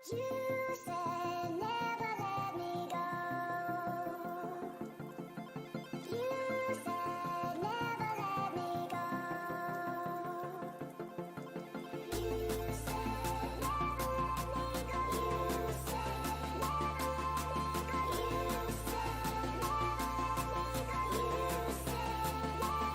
You said never let me go. You said never let me go. You said never let me go. You said never let me go. You said never let me go. You said never let me go.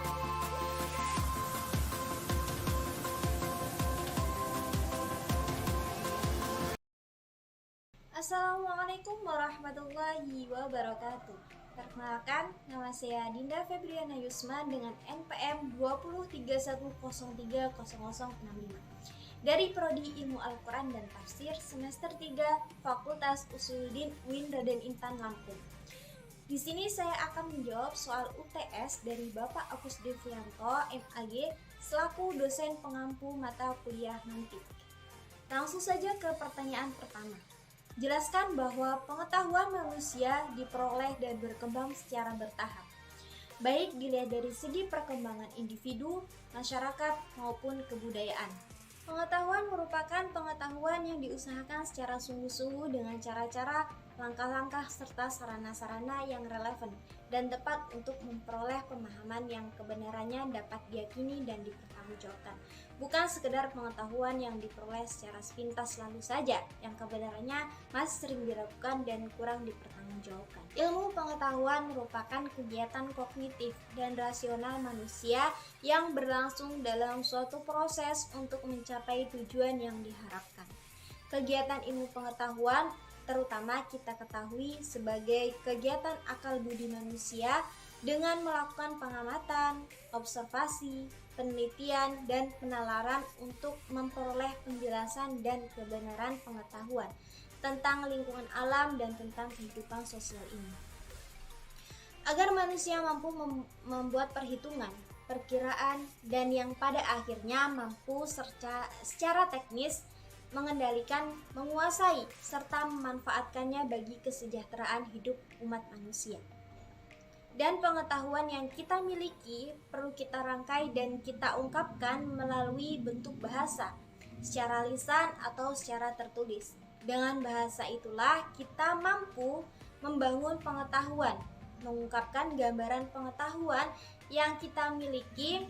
Assalamualaikum warahmatullahi wabarakatuh. Perkenalkan, nama saya Dinda Febriana Yusma dengan NPM 20310300065 dari Prodi Ilmu Al-Quran dan Tafsir semester 3 Fakultas Usuluddin UIN Raden Intan Lampung. Di sini saya akan menjawab soal UTS dari Bapak Agus Devianto, MAG, selaku dosen pengampu mata kuliah mantik. Langsung saja ke pertanyaan pertama. Jelaskan bahwa pengetahuan manusia diperoleh dan berkembang secara bertahap, baik dilihat dari segi perkembangan individu, masyarakat, maupun kebudayaan. Pengetahuan merupakan pengetahuan yang diusahakan secara sungguh-sungguh dengan cara-cara, langkah-langkah, serta sarana-sarana yang relevan dan tepat untuk memperoleh pemahaman yang kebenarannya dapat diyakini dan dipertanggungjawabkan. Bukan sekedar pengetahuan yang diperoleh secara sepintas lalu saja, yang kebenarannya masih sering diragukan dan kurang dipertanggungjawabkan. Ilmu pengetahuan merupakan kegiatan kognitif dan rasional manusia yang berlangsung dalam suatu proses untuk mencapai tujuan yang diharapkan. Kegiatan ilmu pengetahuan terutama kita ketahui sebagai kegiatan akal budi manusia dengan melakukan pengamatan, observasi, penelitian, dan penalaran untuk memperoleh penjelasan dan kebenaran pengetahuan tentang lingkungan alam dan tentang kehidupan sosial ini. Agar manusia mampu membuat perhitungan, perkiraan, dan yang pada akhirnya mampu secara teknis mengendalikan, menguasai, serta memanfaatkannya bagi kesejahteraan hidup umat manusia. Dan pengetahuan yang kita miliki perlu kita rangkai dan kita ungkapkan melalui bentuk bahasa, secara lisan atau secara tertulis. Dengan bahasa itulah kita mampu membangun pengetahuan, mengungkapkan gambaran pengetahuan yang kita miliki,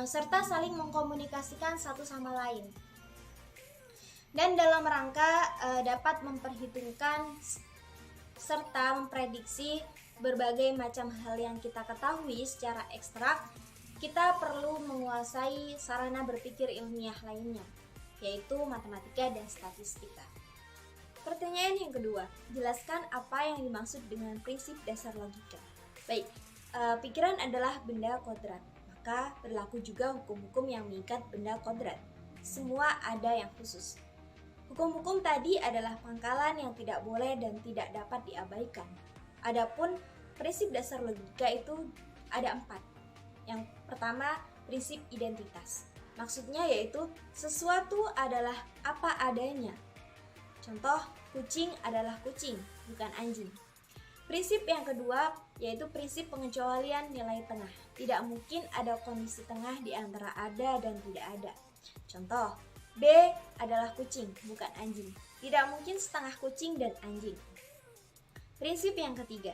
serta saling mengkomunikasikan satu sama lain. Dan dalam rangka dapat memperhitungkan serta memprediksi berbagai macam hal yang kita ketahui secara ekstrak, kita perlu menguasai sarana berpikir ilmiah lainnya, yaitu matematika dan statistika. Pertanyaan yang kedua, jelaskan apa yang dimaksud dengan prinsip dasar logika. Baik, pikiran adalah benda kodrat, maka berlaku juga hukum-hukum yang mengikat benda kodrat. Semua ada yang khusus. Hukum-hukum tadi adalah pangkalan yang tidak boleh dan tidak dapat diabaikan. Adapun prinsip dasar logika itu ada 4. Yang pertama, prinsip identitas. Maksudnya yaitu sesuatu adalah apa adanya. Contoh, kucing adalah kucing, bukan anjing. Prinsip yang kedua yaitu prinsip pengecualian nilai tengah. Tidak mungkin ada kondisi tengah di antara ada dan tidak ada. Contoh, B adalah kucing, bukan anjing. Tidak mungkin setengah kucing dan anjing. Prinsip yang ketiga,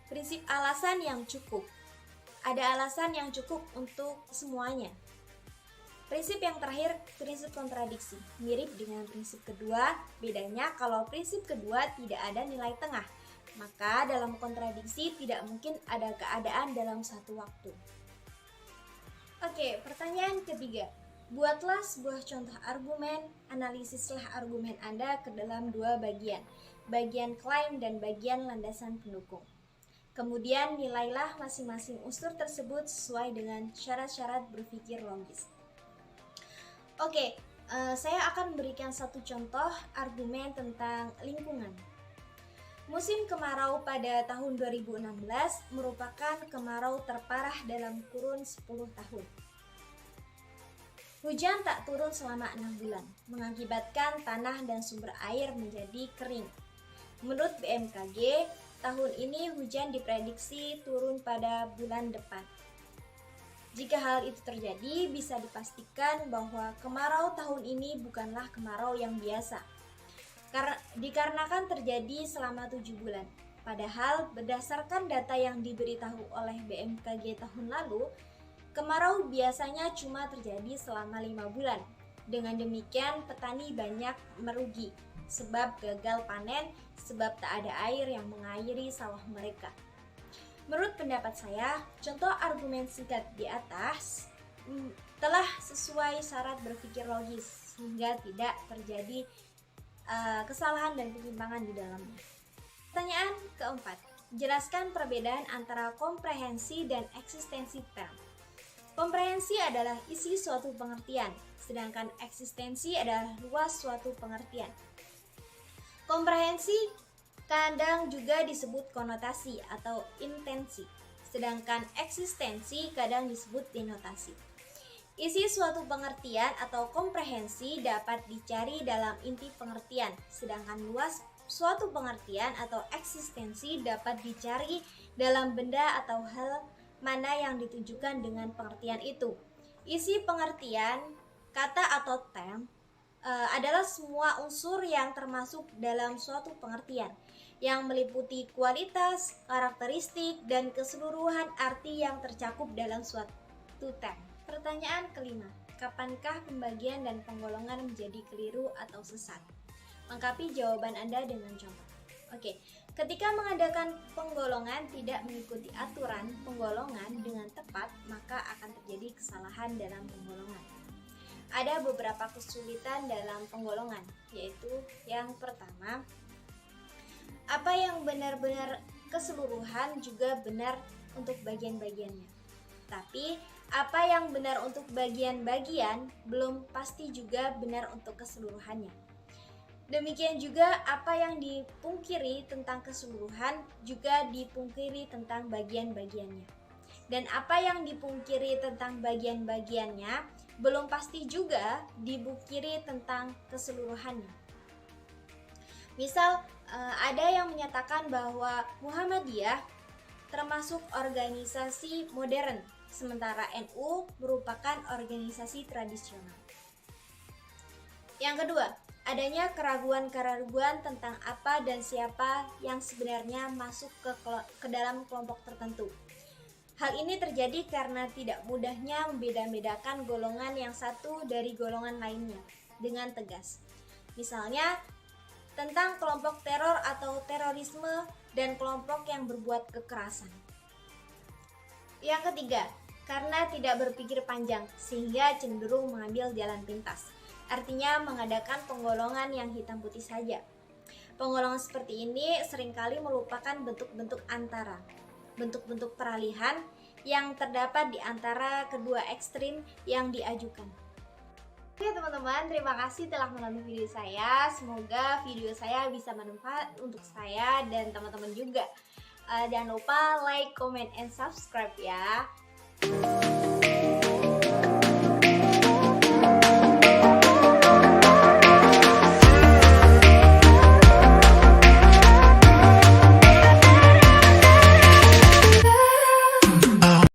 prinsip alasan yang cukup. Ada alasan yang cukup untuk semuanya. Prinsip yang terakhir, prinsip kontradiksi. Mirip dengan prinsip kedua, bedanya kalau prinsip kedua tidak ada nilai tengah. Maka dalam kontradiksi tidak mungkin ada keadaan dalam satu waktu. Oke, pertanyaan ketiga. Buatlah sebuah contoh argumen, analisislah argumen Anda ke dalam 2 bagian, bagian klaim dan bagian landasan pendukung. Kemudian nilailah masing-masing unsur tersebut sesuai dengan syarat-syarat berpikir logis. Oke, saya akan memberikan satu contoh argumen tentang lingkungan. Musim kemarau pada tahun 2016 merupakan kemarau terparah dalam kurun 10 tahun. Hujan tak turun selama 6 bulan, mengakibatkan tanah dan sumber air menjadi kering. Menurut BMKG, tahun ini hujan diprediksi turun pada bulan depan. Jika hal itu terjadi, bisa dipastikan bahwa kemarau tahun ini bukanlah kemarau yang biasa. dikarenakan terjadi selama 7 bulan. Padahal berdasarkan data yang diberitahu oleh BMKG tahun lalu, kemarau biasanya cuma terjadi selama 5 bulan. Dengan demikian, petani banyak merugi sebab gagal panen, sebab tak ada air yang mengairi sawah mereka. Menurut pendapat saya, contoh argumen singkat di atas telah sesuai syarat berpikir logis sehingga tidak terjadi kesalahan dan penyimpangan di dalamnya. Pertanyaan keempat, jelaskan perbedaan antara komprehensi dan eksistensi term. Komprehensi adalah isi suatu pengertian, sedangkan eksistensi adalah luas suatu pengertian. Komprehensi kadang juga disebut konotasi atau intensi, sedangkan eksistensi kadang disebut denotasi. Isi suatu pengertian atau komprehensi dapat dicari dalam inti pengertian, sedangkan luas suatu pengertian atau eksistensi dapat dicari dalam benda atau hal mana yang ditujukan dengan pengertian itu. Isi pengertian, kata atau term adalah semua unsur yang termasuk dalam suatu pengertian, yang meliputi kualitas, karakteristik, dan keseluruhan arti yang tercakup dalam suatu term. Pertanyaan kelima, kapankah pembagian dan penggolongan menjadi keliru atau sesat? Lengkapi jawaban Anda dengan contoh. Oke, ketika mengadakan penggolongan tidak mengikuti aturan penggolongan dengan tepat, maka akan terjadi kesalahan dalam penggolongan. Ada beberapa kesulitan dalam penggolongan, yaitu yang pertama, apa yang benar-benar keseluruhan juga benar untuk bagian-bagiannya. Tapi, apa yang benar untuk bagian-bagian belum pasti juga benar untuk keseluruhannya. Demikian juga apa yang dipungkiri tentang keseluruhan juga dipungkiri tentang bagian-bagiannya. Dan apa yang dipungkiri tentang bagian-bagiannya belum pasti juga dipungkiri tentang keseluruhannya. Misal, ada yang menyatakan bahwa Muhammadiyah termasuk organisasi modern, sementara NU merupakan organisasi tradisional. Yang kedua, adanya keraguan-keraguan tentang apa dan siapa yang sebenarnya masuk ke dalam kelompok tertentu. Hal ini terjadi karena tidak mudahnya membeda-bedakan golongan yang satu dari golongan lainnya dengan tegas. Misalnya, tentang kelompok teror atau terorisme dan kelompok yang berbuat kekerasan. Yang ketiga, karena tidak berpikir panjang sehingga cenderung mengambil jalan pintas. Artinya mengadakan penggolongan yang hitam putih saja. Penggolongan seperti ini seringkali melupakan bentuk-bentuk antara, bentuk-bentuk peralihan yang terdapat di antara kedua ekstrim yang diajukan. Oke teman-teman, terima kasih telah menonton video saya. Semoga video saya bisa bermanfaat untuk saya dan teman-teman juga. Jangan lupa like, comment, and subscribe ya.